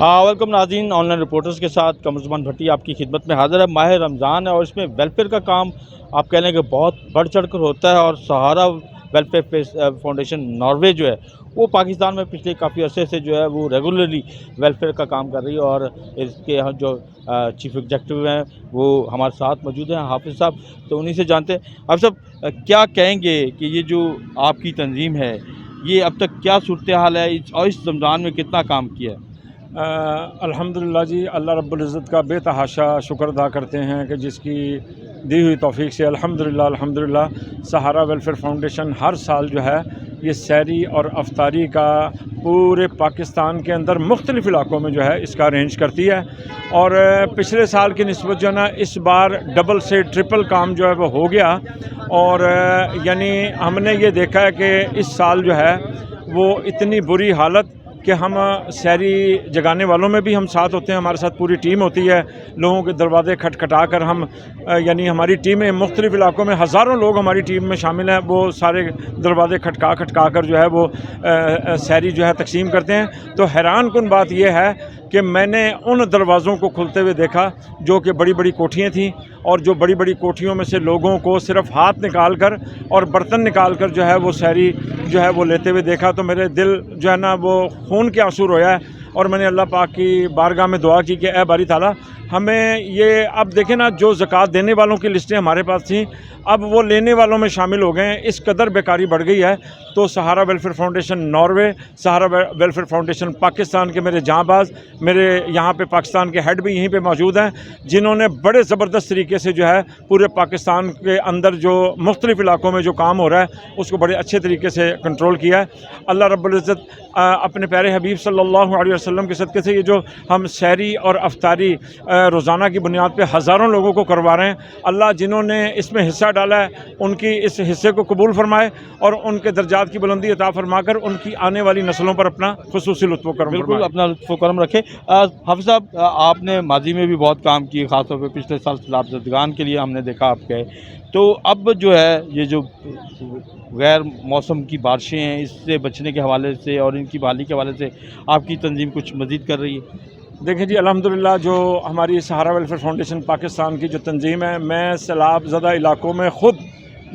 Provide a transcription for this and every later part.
Welcome नाज़रीन, online reporters के साथ कमरुज़्ज़मान भट्टी आपकी खिदमत में हाज़िर है। माह रमज़ान है और इसमें वेलफेयर का काम आप कह लें कि बहुत बढ़ चढ़ कर होता है। और सहारा वेलफेयर फाउंडेशन नॉर्वे जो है वो पाकिस्तान में पिछले काफ़ी अरसे से जो है वो रेगुलरली वेलफेयर का काम कर रही है। और इसके यहाँ जो चीफ एग्जेक्टिव हैं वो हमारे साथ मौजूद हैं, हाफिज़ साहब। तो उन्हीं से जानते हैं, हाफिज़ साहब क्या कहेंगे कि ये जो आपकी तंजीम है ये अब तक क्या सूरत हाल है और इस रमज़ान में कितना काम किया है? अल्हम्दुलिल्लाह जी, अल्लाह रब्बुल इज़्ज़त का बेतहाशा शुक्र अदा करते हैं कि जिसकी दी हुई तौफीक से अल्हम्दुलिल्लाह सहारा वेलफेयर फाउंडेशन हर साल जो है ये सहरी और अफ्तारी का पूरे पाकिस्तान के अंदर मुख्तलिफ़ इलाक़ों में जो है इसका अरेंज करती है। और पिछले साल की निस्बत जो है ना इस बार डबल से ट्रिपल काम जो है वो हो गया। और यानी हमने ये देखा है कि इस साल जो है वो इतनी बुरी हालत कि हम सहरी जगाने वालों में भी हम साथ होते हैं, हमारे साथ पूरी टीम होती है। लोगों के दरवाज़े खटखटा कर हम यानी हमारी टीमें मुख्तलिफ़ इलाक़ों में हज़ारों लोग हमारी टीम में शामिल हैं, वो सारे दरवाज़े खटका कर जो है वो सहरी जो है तकसीम करते हैं। तो हैरान कुन बात यह है कि मैंने उन दरवाज़ों को खुलते हुए देखा जो कि बड़ी बड़ी कोठियाँ थीं, और जो बड़ी बड़ी कोठियों में से लोगों को सिर्फ़ हाथ निकाल कर और बर्तन निकाल कर जो है वो सहरी जो है वो लेते हुए देखा। तो मेरे दिल जो है ना वो खून के आंसू रोया है। और मैंने अल्लाह पाक की बारगाह में दुआ की कि ए बारी ताला हमें ये, अब देखें ना, जो ज़कात देने वालों की लिस्टें हमारे पास थी अब वो लेने वालों में शामिल हो गए हैं। इस कदर बेकारी बढ़ गई है। तो सहारा वेलफेयर फाउंडेशन नॉर्वे, सहारा वेलफेयर फाउंडेशन पाकिस्तान के मेरे जांबाज, मेरे यहाँ पे पाकिस्तान के हेड भी यहीं पे मौजूद हैं, जिन्होंने बड़े ज़बरदस्त तरीके से जो है पूरे पाकिस्तान के अंदर जो मुख्तलिफ़ इलाक़ों में जो काम हो रहा है उसको बड़े अच्छे तरीके से कंट्रोल किया है। अल्लाह रब्बुल इज़्ज़त अपने प्यारे हबीब सल्लल्लाहु अलैहि वसल्लम के सदक़े से ये जो हम सहरी और अफ्तारी रोज़ाना की बुनियाद पे हज़ारों लोगों को करवा रहे हैं, अल्लाह जिन्होंने इसमें हिस्सा डाला है उनकी इस हिस्से को कबूल फरमाए और उनके दर्जात की बुलंदी अता फरमाकर उनकी आने वाली नस्लों पर अपना खुसूसी लुत्फ़ व करम बिल्कुल फरमाए। अपना लुत्फ़ करम रखें। हाफ़िज़ साहब, आपने माजी में भी बहुत काम किए, ख़ासतौर पे पिछले साल सैलाब के लिए हमने देखा आप गए। तो अब जो है ये जो गैर मौसम की बारिशें हैं इससे बचने के हवाले से और इनकी बहाली के हवाले से आपकी तंजीम कुछ मज़ीद कर रही है? देखिए जी, अल्हम्दुलिल्लाह जो हमारी सहारा वेलफेयर फाउंडेशन पाकिस्तान की जो तंजीम है, मैं सैलाब ज़दा इलाक़ों में ख़ुद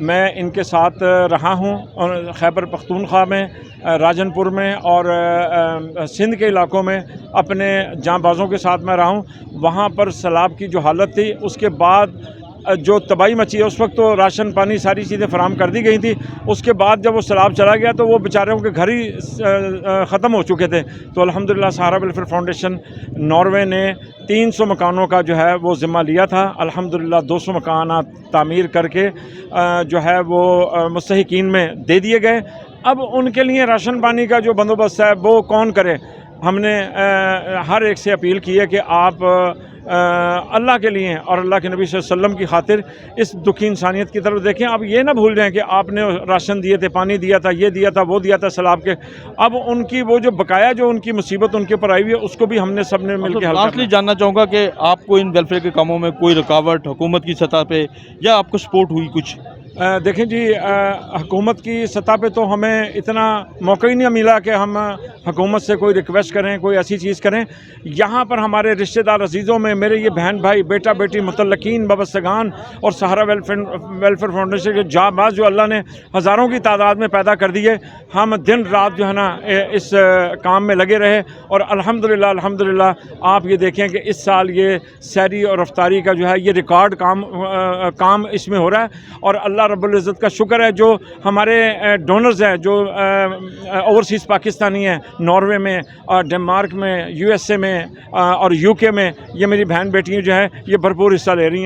मैं इनके साथ रहा हूँ, और खैबर पख्तूनख्वा में, राजनपुर में और सिंध के इलाक़ों में अपने जांबाज़ों के साथ मैं रहा हूँ। वहाँ पर सैलाब की जो हालत थी उसके बाद जो तबाही मची है, उस वक्त तो राशन पानी सारी चीज़ें फराहम कर दी गई थी। उसके बाद जब वो सैलाब चला गया तो वो बेचारों के घर ही ख़त्म हो चुके थे। तो अल्हम्दुलिल्लाह सहारा वेलफेयर फाउंडेशन नॉर्वे ने 300 मकानों का जो है वो ज़िम्मा लिया था। अल्हम्दुलिल्लाह 200 मकान तामीर करके जो है वो मुस्तहिकीन में दे दिए गए। अब उनके लिए राशन पानी का जो बंदोबस्त है वो कौन करे। हमने हर एक से अपील की है कि आप अल्लाह के लिए और अल्लाह के नबी सल्लल्लाहु अलैहि वसल्लम की खातिर इस दुखी इंसानियत की तरफ देखें। आप ये ना भूल जाएं कि आपने राशन दिए थे, पानी दिया था, ये दिया था, वो दिया था सैलाब के। अब उनकी वो जो बकाया जो उनकी मुसीबत उनके ऊपर आई हुई है उसको भी हमने सब ने मिल के हल करना है। जानना चाहूँगा कि आपको इन वेलफेयर के कामों में कोई रुकावट हुकूमत की सतह पे या आपको सपोर्ट हुई कुछ? देखें जी, हुकूमत की सतह पे तो हमें इतना मौका ही नहीं मिला कि हम हुकूमत से कोई रिक्वेस्ट करें, कोई ऐसी चीज़ करें। यहाँ पर हमारे रिश्तेदार अजीज़ों में मेरे ये बहन भाई, बेटा बेटी, मुतल्लकीन, बबस्तगान और सहारा वेलफेयर फाउंडेशन के जाबाज जो अल्लाह ने हज़ारों की तादाद में पैदा कर दिए, हम दिन रात जो है ना इस काम में लगे रहे। और अल्हम्दुलिल्लाह आप ये देखें कि इस साल ये सहरी और अफ्तारी का जो है ये रिकॉर्ड काम इसमें हो रहा है। और अल्लाह रब्बुल इज़्ज़त का शुक्र है जो हमारे डोनर्स हैं, जो ओवरसीज़ पाकिस्तानी हैं, नॉर्वे में और डेनमार्क में, यूएसए में और यूके में, ये मेरी बहन बेटियाँ जो हैं ये भरपूर हिस्सा ले रही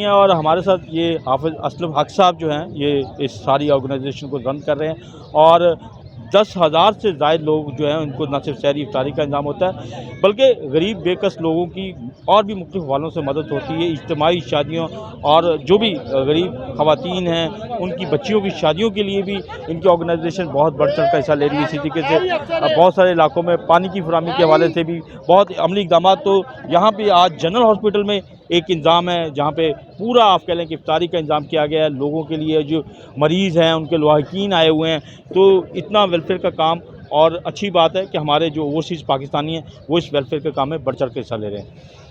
हैं। और हमारे साथ ये हाफिज़ असलम हक साहब जो हैं ये इस सारी ऑर्गेनाइजेशन को रन कर रहे हैं। और 10,000 से ज़ायद लोग जो हैं उनको न सिर्फ सहरी इफ्तारी का इंतज़ाम होता है बल्कि गरीब बेकस लोगों की और भी मुख्तलिफ़ हवालों से मदद होती है। इज्तिमाई शादियों और जो भी गरीब ख़वातीन हैं उनकी बच्चियों की शादियों के लिए भी इनकी ऑर्गेनाइजेशन बहुत बढ़ चढ़ कर हिस्सा ले रही है। इसी तरीके से बहुत सारे इलाकों में पानी की फराहमी के हवाले से भी बहुत अमली इक़दाम। तो यहाँ पे आज जनरल हॉस्पिटल में एक इंतज़ाम है जहाँ पे पूरा आप कह लें कि इफ्तारी का इंतज़ाम किया गया है लोगों के लिए, जो मरीज़ हैं उनके लवाहिकीन आए हुए हैं। तो इतना वेलफेयर का काम اور اچھی بات ہے کہ ہمارے جو اوورسیز پاکستانی ہیں وہ اس ویلفیئر کے کام میں بڑھ چڑھ کے حصہ لے رہے ہیں.